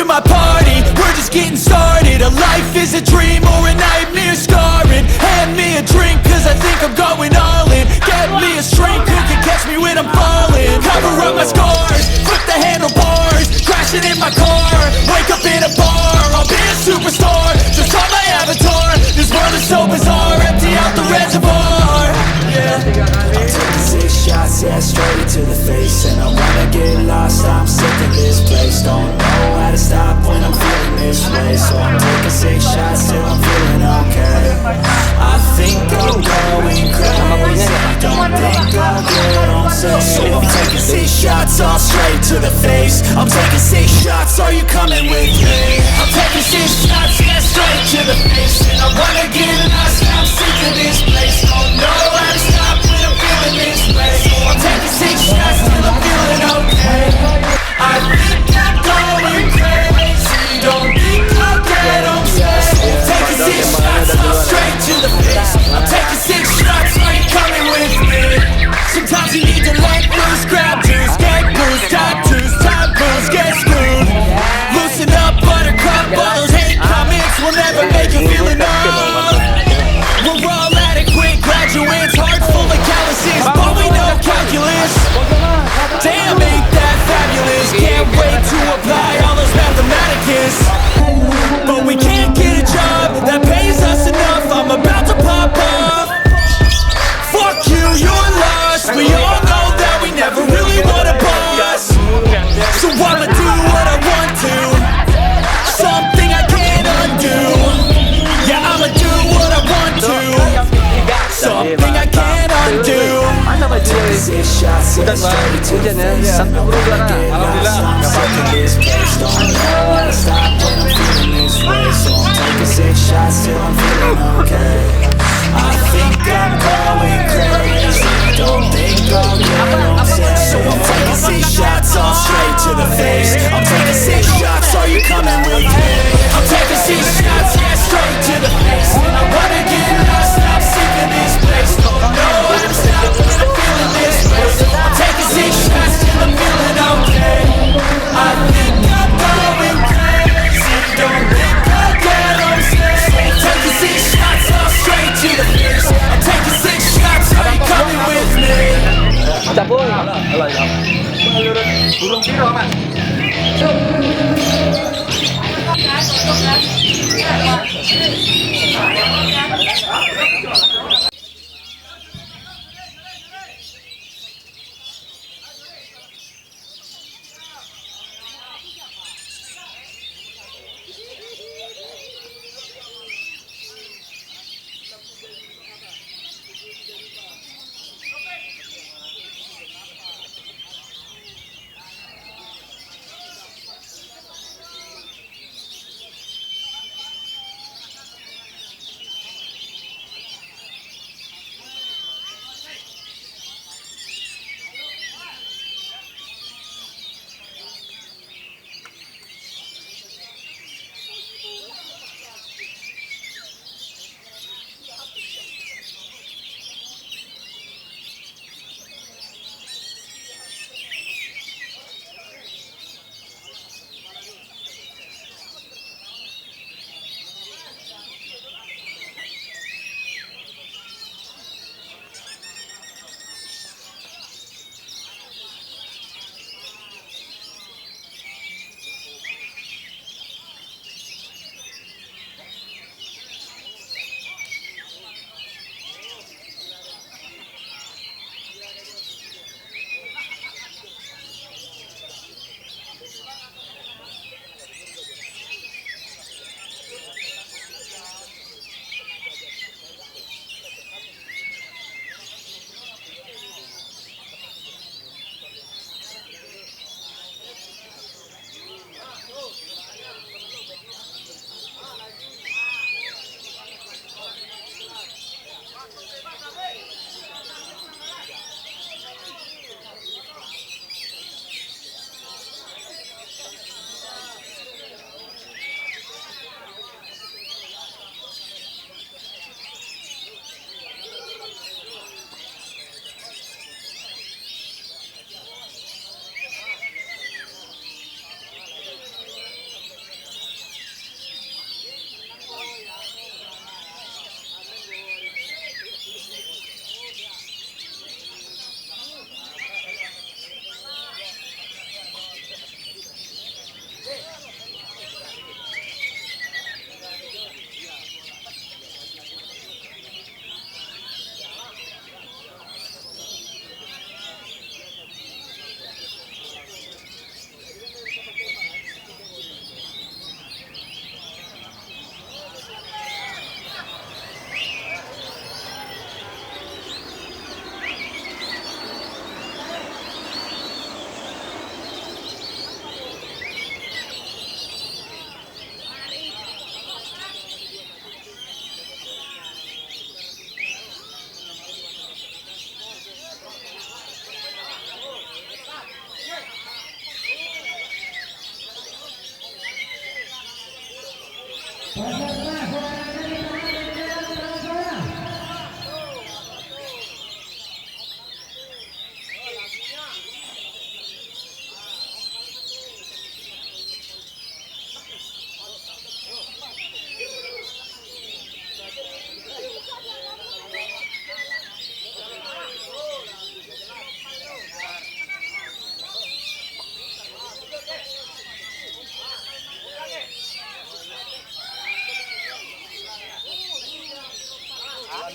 my party, we're just getting started. A life is a dream or a nightmare scarring. Hand me a drink cause I think I'm going all in. Get me a shrink who can catch me when I'm falling. Cover up my scars, flip the handlebars, crashing in my car, wake up in a bar. I'll be a superstar, just on my avatar. This world is so bizarre, empty out the reservoir. Yeah, I'm taking 6 shots, yeah, straight to the face. And I wanna get lost, I'm sick of this place. Don't know how to stop when I'm feeling this way. So I'm taking 6 shots till I'm feeling okay. I think I'm going crazy, don't think I'll get on safe. So I'm taking 6 shots, all straight to the face. I'm taking 6 shots, are you coming with me? I'm taking 6 shots, yeah, straight to the face. And I wanna get lost, I'm sick of this place. Don't know how to stop when I'm feeling this way. So I'm taking 6 shots till I'm feeling okay. I think I'm going crazy, don't think I'll get on safe. Taking 6 shots, all straight to the face. I'm taking 6 shots, are you coming with me? Sometimes you need to let loose, grab juice, get bruised, tattoos, taboos, get screwed. Loosen up, buttercup, all those hate comments will never make you feel enough. We're all adequate graduates, heart full of calluses, but we know calculus. Damn, ain't that fabulous? Can't wait to apply all those mathematicus. But we can't get a job that pays us enough. I'm about to pop off. Fuck you, you're lost. We all know that we never really want a boss. So I'ma do what I want to, something I can't undo. Yeah, I'ma do what I want to, something I can't undo. Taking 6 shots, yeah, straight to the face. I'm gonna get lost, I'm sick of this place. Don't know how to stop when I'm feeling this way. So I'm taking 6 shots till I'm feeling okay. I think I'm going crazy, don't think I'll get on safe. So I'm taking 6 shots, all straight to the face. I'm taking 6 shots, are you coming with me? I'm taking 6 shots, yeah, straight to the face. And I wanna get lost, I'm sick of this place. Don't know how to stop when I'm feeling this way. So I'm taking 6 shots till I'm feeling okay. I think I'm going crazy, don't think I'll get on safe.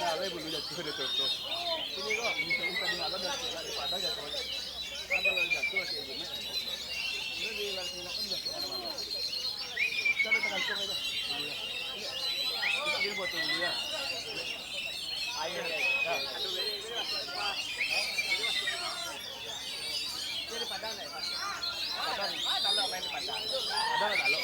Nah, bulu jatuh dia tuh. Ini kok bisa tadi malam di padang jatuh. Kan kalau jatuh si ibu mek. Ini di lagi kan jatuh mana-mana. Cari tergantung aja. Ini buat dia. Ayo ya. Aduh ini Mas. Jadi padang deh, Pak. Padang. Kalau main di padang. Padang kalau.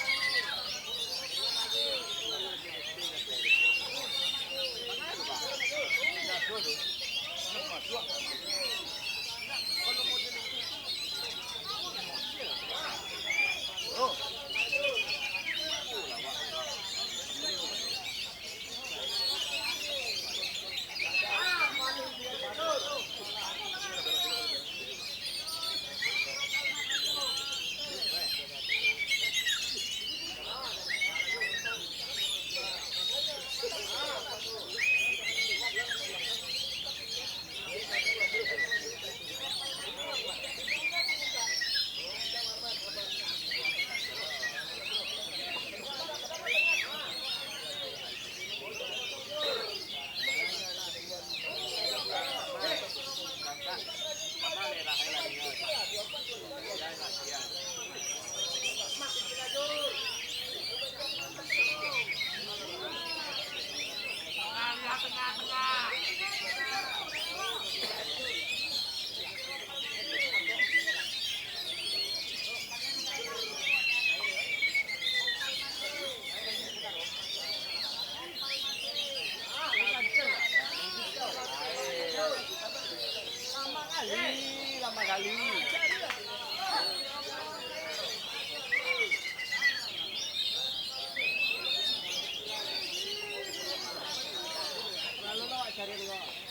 Lama kali. Lalu lo cari dulu.